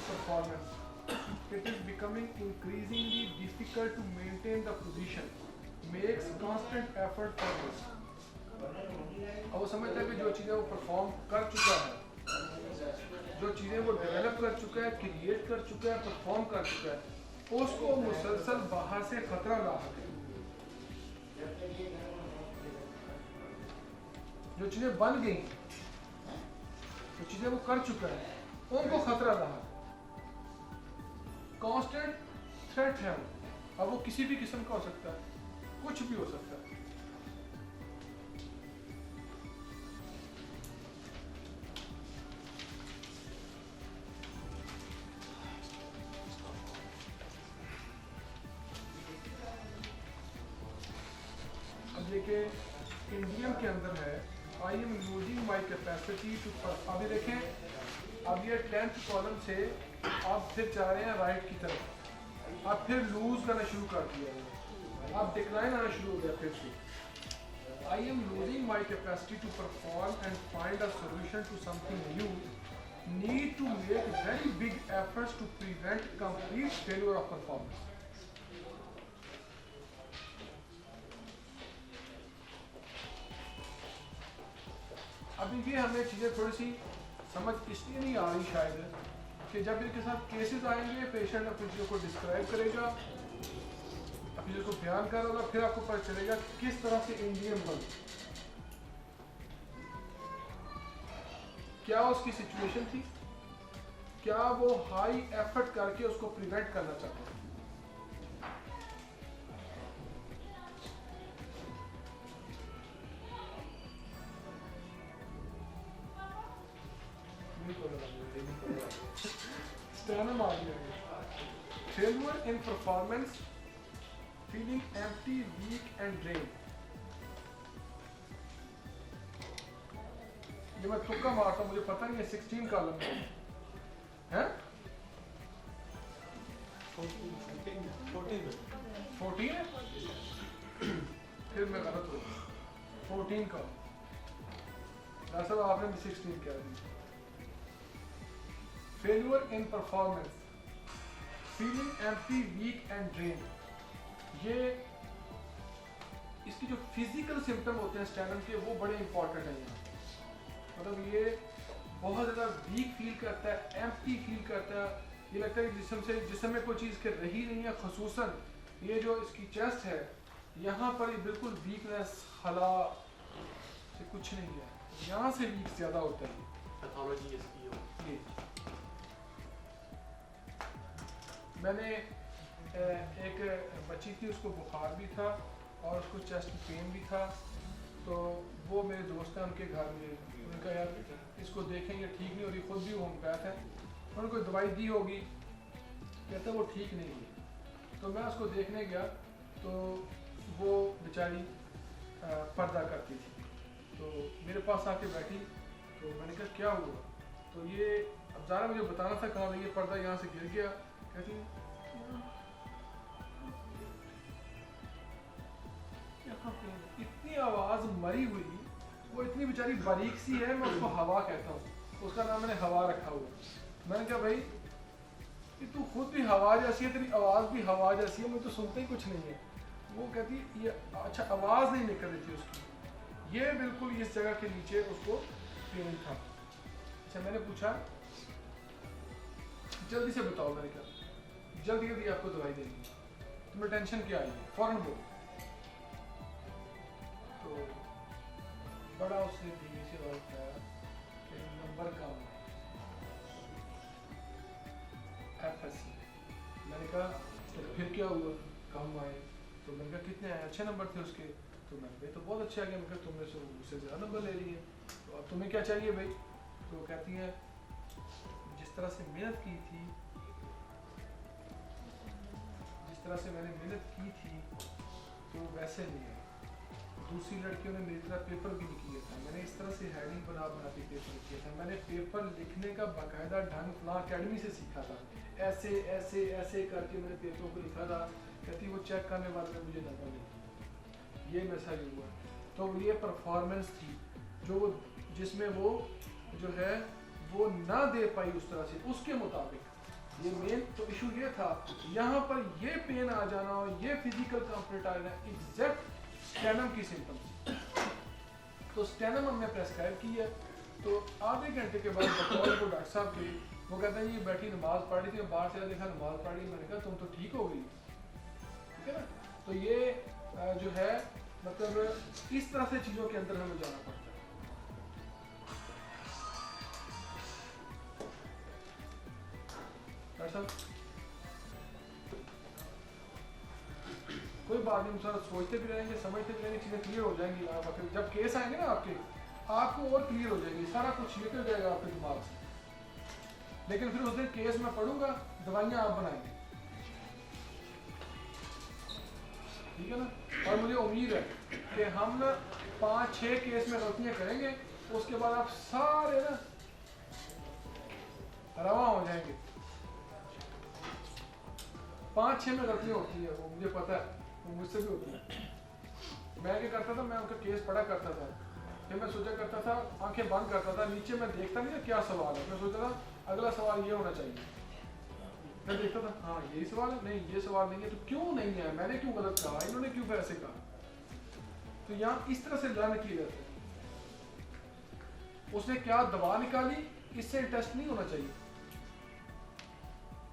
performance, it is becoming increasingly difficult to maintain the position. Makes constant effort for this. अब वो समझता है कि जो चीज़ें वो परफॉर्म कर चुका है, जो चीज़ें वो डेवलप कर चुका है, क्रिएट कर चुका है, परफॉर्म कर चुका है, उसको मुसलसल बाहर से खतरा लाहक है। जो चीज़ें बन गई, जो चीज़ें वो कर चुका है, उनको खतरा लाहक, कांस्टेंट थ्रेट है। अब वो किसी भी किस्म का हो सकता है, कुछ भी हो सकता है। अब देखिए इंडियन के अंदर है, I am using my capacity to, अभी देखें, अब ये 10th कॉलम से आप फिर जा रहे हैं राइट की तरफ, आप फिर लूज करना शुरू कर दिया है, आप डिक्लाइन आना शुरू हो गया फिर से। I am losing my capacity to perform and find a solution to something new, need to make very big efforts to prevent complete failure of performance. अभी ये हमें चीज़ें थोड़ी सी समझ इसलिए नहीं आ रही शायद कि जब इनके साथ केसेस आएंगे, पेशेंट अपनी चीज़ों को डिस्क्राइब करेगा, अपनी चीज़ों को बयान करेगा, फिर आपको पता चलेगा कि किस तरह से इंडियन बन, क्या उसकी सिचुएशन थी, क्या वो हाई एफर्ट करके उसको प्रिवेंट करना चाहता है। स्टर्नम आ गया। Failure in performance, feeling empty, weak and drain. ये मैं तुक्का मारता हूँ, मुझे पता नहीं है 16 कॉलम है, हैं? 14 है? फिर मैं गलत हूँ, 14 का दरअसल आपने भी 16 कह दी। Failure in performance, feeling empty, weak and drain, ये इसकी जो फिजिकल सिम्टम होते हैं स्टर्नम के, वो बड़े इंपॉर्टेंट हैं यहाँ। मतलब ये बहुत ज़्यादा वीक फील करता है, एम्प्टी फील करता है, ये लगता है कि जिस्म में कोई चीज़ के रही नहीं है। खसूसन ये जो इसकी चेस्ट है, यहाँ पर ये बिल्कुल वीकनेस, हला से कुछ नहीं है, यहाँ से वीक ज़्यादा होता है। पैथोलॉजी इसकी हो ये मैंने एक बच्ची थी, उसको बुखार भी था और उसको चेस्ट पेन भी था, तो वो मेरे दोस्त हैं, उनके घर में, उनका यार इसको देखेंगे ठीक नहीं हो रही, खुद भी होम्योपैथ है, उन्होंने कोई दवाई दी होगी, कहता वो ठीक नहीं हुई। तो मैं उसको देखने गया, तो वो बेचारी पर्दा करती थी, तो मेरे पास आके बैठी, तो मैंने कहा क्या हुआ, तो ये अब ज़रा मुझे बताना था, कहा ये पर्दा यहाँ से गिर गया, कहती इतनी आवाज़ मरी हुई, वो इतनी बेचारी बारीक सी है, मैं उसको हवा कहता हूँ, उसका नाम मैंने हवा रखा हुआ। मैंने कहा भाई कि तू खुद भी हवा जैसी है, तेरी आवाज़ भी हवा जैसी है, मुझे तो सुनते ही कुछ नहीं है। वो कहती ये अच्छा आवाज़ नहीं निकल रही थी उसकी, ये बिल्कुल इस जगह के नीचे उसको पेन था। अच्छा मैंने पूछा जल्दी से बताओ, मैंने कहा जल्दी जल्दी आपको दवाई देनी, तुम्हें टेंशन क्या आई है, फौरन बोलो। तो बड़ा उसने धीरे से बात किया कि नंबर कम है FSC। मैंने कहा तो फिर क्या हुआ, कम आए, तो मैंने कहा कितने आए, अच्छे नंबर थे उसके, तो मैंने कहा तो बहुत अच्छे आ गए। मैं कहा तुमने से उससे ज़्यादा नंबर ले लिए, तो अब तुम्हें क्या चाहिए भाई। तो वो कहती है जिस तरह से मेहनत की थी, जिस तरह से मैंने मेहनत की थी, तो वैसे नहीं है। दूसरी लड़कियों ने मेरी तरह पेपर भी नहीं किया था, मैंने इस तरह से हेडिंग बना के पेपर किया था, मैंने पेपर लिखने का बाकायदा ढंग फलां अकेडमी से सीखा था, ऐसे ऐसे ऐसे करके मैंने पेपरों को लिखा था। कहती वो चेक करने वाले ने मुझे नंबर नहीं दिया, ये मेरे साथ हुआ। तो ये परफॉर्मेंस थी जो जिसमें वो जो है वो ना दे पाई उस तरह से, उसके मुताबिक ये मेन तो इशू ये था, यहाँ पर ये पेन आ जाना और ये फिजिकल कंप्लेंट आ जाना एग्जैक्ट स्टेनम की सिम्टम। तो स्टेनम हमने प्रेस्क्राइब की है। तो आधे घंटे के बाद बतौर को डॉक्टर साहब के वो कहते हैं ये बैठी नमाज पढ़ रही थी, बाहर से देखा नमाज पढ़ रही, मैंने कहा तुम तो ठीक हो गई, ठीक है ना। तो ये जो है मतलब इस तरह से चीज़ों के अंदर हमें जाना पड़ता है। डॉक्टर साहब कोई बात नहीं, सर सोचते भी रहेंगे, समझते भी रहेंगे, चीज़ें क्लियर हो जाएंगी। आप जब केस आएंगे ना आपके, आपको और क्लियर हो जाएगी, सारा कुछ निकल जाएगा आपके दिमाग से। लेकिन फिर उस दिन केस में पढ़ूंगा, दवाइयाँ आप बनाएंगे, ठीक है ना। और मुझे उम्मीद है कि हम ना 5-6 केस में गलतियाँ करेंगे, उसके बाद आप सारे ना रवा हो जाएंगे। 5-6 में गलतियाँ होती है, वो मुझे पता है, वो मुझसे भी होती है। मैं क्या करता था, मैं उनका केस पढ़ा करता था, फिर मैं सोचा करता था, आंखें बंद करता था, नीचे मैं देखता नहीं था क्या सवाल है, मैं सोचता था अगला सवाल ये होना चाहिए। मैं देखता था हाँ यही सवाल है, नहीं ये सवाल नहीं है, तो क्यों नहीं है, मैंने क्यों गलत कहा, इन्होंने क्यों फिर ऐसे कहा। तो यहाँ इस तरह से लर्न किए जाते हैं। उसने क्या दवा निकाली, इससे इंटरेस्ट नहीं होना चाहिए।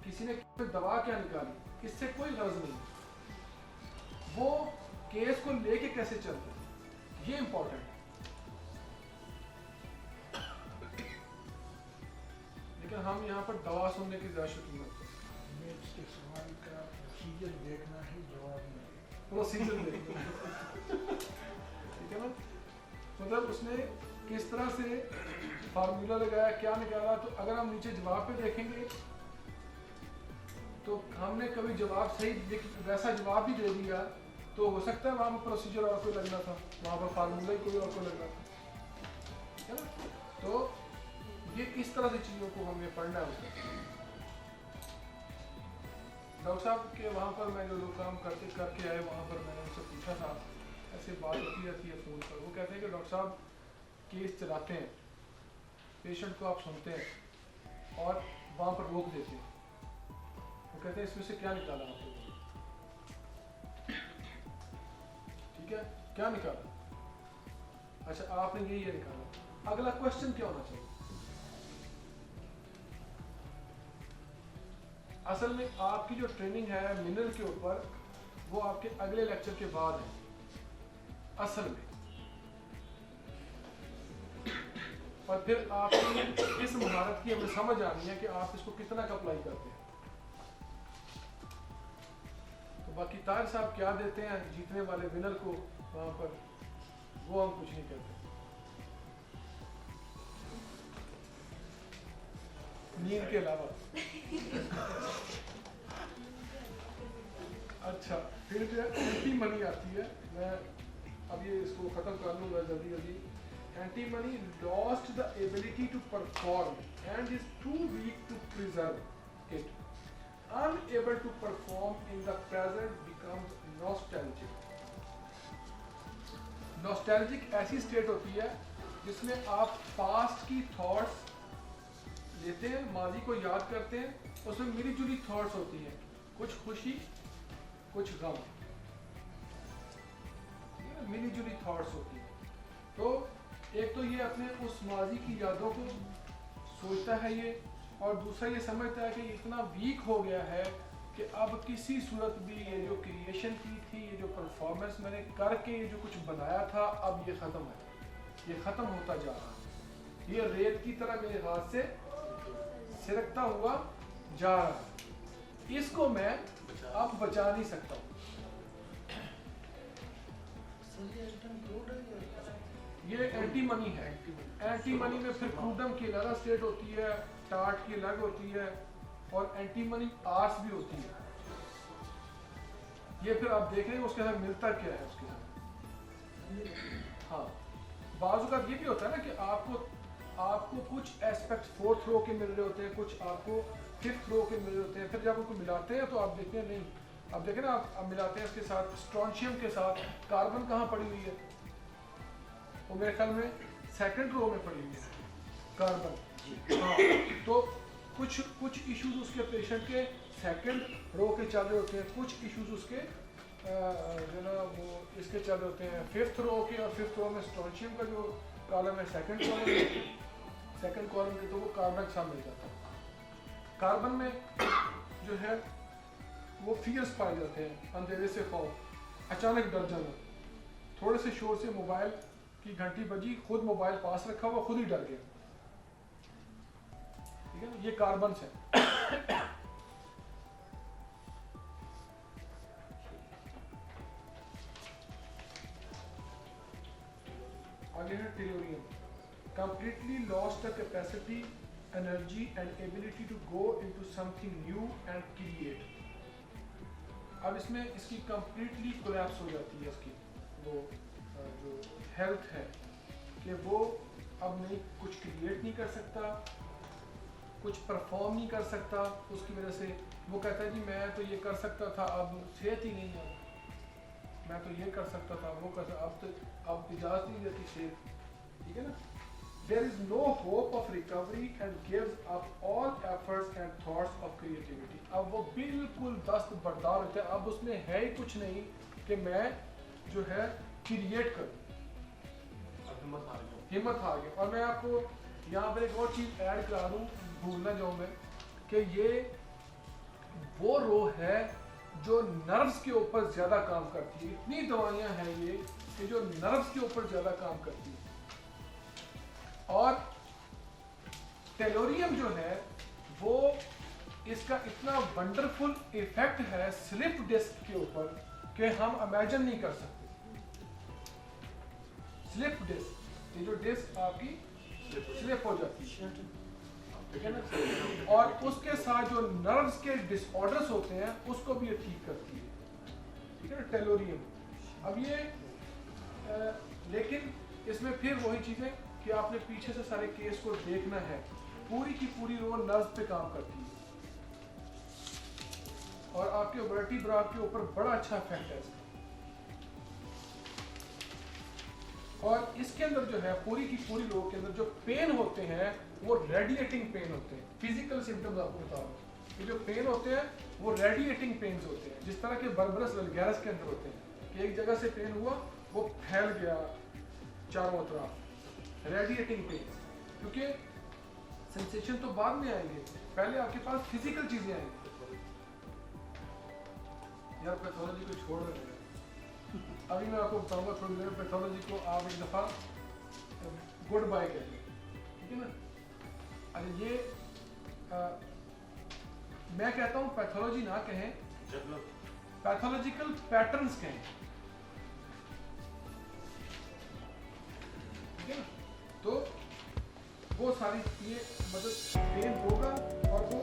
किसी ने कोई दवा क्या निकाली, इससे कोई गर्ज नहीं। वो केस को लेके कैसे चलते हैं, ये इंपॉर्टेंट है। लेकिन हम यहाँ पर दवा सुनने की ज्यादा शौकीन होते हैं। इसके सवाल का प्रोसीजर देखना है, जवाब नहीं। प्रोसीजर देखना है, ठीक है ना। मतलब उसने किस तरह से फार्मूला लगाया, क्या निकाला। तो अगर हम नीचे जवाब पे देखेंगे तो हमने कभी जवाब सही वैसा जवाब भी दे दिया, तो हो सकता है वहाँ पर प्रोसीजर और कोई लगना था, वहाँ पर फार्मूला ही कोई और को लगना था, ठीक है ना। तो ये इस तरह से चीज़ों को हमें पढ़ना है। डॉक्टर साहब के वहाँ पर मैं जो लोग काम करके आए, वहाँ पर मैंने उनसे पूछा था, ऐसे बात होती रहती है फ़ोन पर। वो कहते हैं कि डॉक्टर साहब केस चलाते हैं, पेशेंट को आप सुनते हैं और वहाँ पर रोक देते हैं। वो कहते हैं इसमें से क्या निकाला आपने, ठीक है क्या निकाला, अच्छा आपने ये निकाला, अगला क्वेश्चन क्या होना चाहिए। असल में आपकी जो ट्रेनिंग है मिनरल के ऊपर, वो आपके अगले लेक्चर के बाद है असल में। और फिर आपकी इस महारत की हमें समझ आनी है कि आप इसको कितना का अप्लाई करते हैं। तो बाकी तार साहब क्या देते हैं जीतने वाले विनर को वहां पर, वो हम कुछ नहीं कहते। नींद के अलावा अच्छा, फिर जो एंटी मनी आती है, मैं अब ये इसको खत्म कर लूंगा जल्दी जल्दी। Anti money lost the ability to perform and is too weak to preserve it, unable to perform in the present becomes nostalgic. Nostalgic ऐसी स्टेट होती है जिसमें आप पास्ट की थॉट्स लेते हैं, माजी को याद करते हैं, उसमें मिली जुली थॉट्स होती हैं, कुछ खुशी कुछ गम, मिली जुली थॉट्स होती हैं। तो एक तो ये अपने उस माजी की यादों को सोचता है ये, और दूसरा ये समझता है कि इतना वीक हो गया है कि अब किसी सूरत भी ये जो क्रिएशन की थी, ये जो परफॉर्मेंस मैंने करके ये जो कुछ बनाया था, अब ये ख़त्म है, ये ख़त्म होता जा रहा है, ये रेत की तरह मेरे हाथ से सिरकता हुआ जा रहा है, इसको मैं अब बचा नहीं सकता हूँ। ये एंटी मनी है। एंटी मनी में फिर फ्रीडम की अलग स्टेट होती है, टार्ट की अलग होती है, और एंटी मनी आर्स भी होती है। ये फिर आप देख रहे हैं उसके साथ मिलता क्या है उसके साथ। हाँ, बाजू का ये भी होता है ना कि आपको कुछ एस्पेक्ट 4th रो के मिल रहे होते हैं, कुछ आपको 5th रो के मिल रहे होते हैं। फिर जब उनको मिलाते हैं तो आप देखते हैं नहीं, अब देखें ना आप मिलाते हैं इसके साथ स्ट्रॉन्शियम के साथ कार्बन कहाँ पड़ी हुई है, वो मेरे ख्याल में 2nd रो में पड़ी हुई है कार्बन। हाँ, तो कुछ इश्यूज उसके पेशेंट के सेकंड रो के चल रहे होते हैं, कुछ इश्यूज उसके जो ना वो इसके चल रहे होते हैं फिफ्थ रो के, और फिफ्थ रो में स्ट्रोंशियम का जो कॉलम है सेकंड कॉलम में, तो वो कार्बन के साथ मिल जाता है। कार्बन में जो है वो फियर्स पाए जाते हैं, अंधेरे से खौफ, अचानक डर जाना, थोड़े से शोर से मोबाइल की घंटी बजी, खुद मोबाइल पास रखा हुआ, खुद ही डर गया। ठीक है ना, ये कार्बन से। आगे है tellurium, completely lost the capacity, energy and ability to go into something new and create। अब इसमें इसकी completely collapse हो जाती है, इसकी वो जो हेल्थ है कि वो अब नहीं कुछ क्रिएट नहीं कर सकता, कुछ परफॉर्म नहीं कर सकता। उसकी वजह से वो कहता है जी मैं तो ये कर सकता था, अब सेहत ही नहीं है, मैं तो ये कर सकता था, वो कर अब इजाज़त नहीं देती सेहत। ठीक है ना, there is no hope of recovery and gives up all efforts and thoughts of creativity। अब वो बिल्कुल दस्त बरदार होता है, अब उसमें है ही कुछ नहीं कि मैं जो है क्रिएट करूँ, हिम्मत हार गया। और मैं आपको यहाँ पर एक और चीज़ ऐड करा दूँ, भूल ना जाऊँ मैं, कि ये वो रो है जो नर्व्स के ऊपर ज़्यादा काम करती है। इतनी दवाइयाँ हैं ये कि जो नर्व्स के ऊपर ज़्यादा काम करती है। और टेलोरियम जो है वो इसका इतना वंडरफुल इफेक्ट है स्लिप डिस्क के ऊपर कि हम इमेजिन नहीं कर सकते। स्लिप डिस्क, ये जो डिस्क आपकी स्लिप हो जाती है, ठीक है ना, और उसके साथ जो नर्व्स के डिसऑर्डर्स होते हैं उसको भी ये ठीक करती है। ठीक है ना, टेलोरियम। अब ये लेकिन इसमें फिर वही चीज़ें कि आपने पीछे से सारे केस को देखना है, पूरी की पूरी रो नर्व्स पे काम करती है और आपके वर्टिब्रा के ऊपर बड़ा अच्छा इफेक्ट है इसका। और इसके अंदर जो है पूरी की पूरी रो के अंदर जो पेन होते हैं वो रेडिएटिंग पेन होते हैं। फिजिकल सिम्टम्स आपको बता रहा हूँ, ये जो पेन होते हैं वो रेडिएटिंग पेन्स होते हैं, जिस तरह के बर्बरस वल्गैरस के अंदर होते हैं कि एक जगह से पेन हुआ वो फैल गया चारों तरफ। रेडिएटिंग पेन, क्योंकि सेंसेशन तो बाद में आएंगे, पहले आपके पास फिजिकल चीजें आएंगी। यार पैथोलॉजी को छोड़ रहे हैं, अभी मैं आपको बताऊंगा थोड़ी देर। पैथोलॉजी को आप एक दफा गुड बाय कहें, ठीक है ना। अरे ये मैं कहता हूँ पैथोलॉजी ना कहें, पैथोलॉजिकल पैटर्न्स कहें, ठीक है ना। तो वो सारी ये मतलब पेन होगा और वो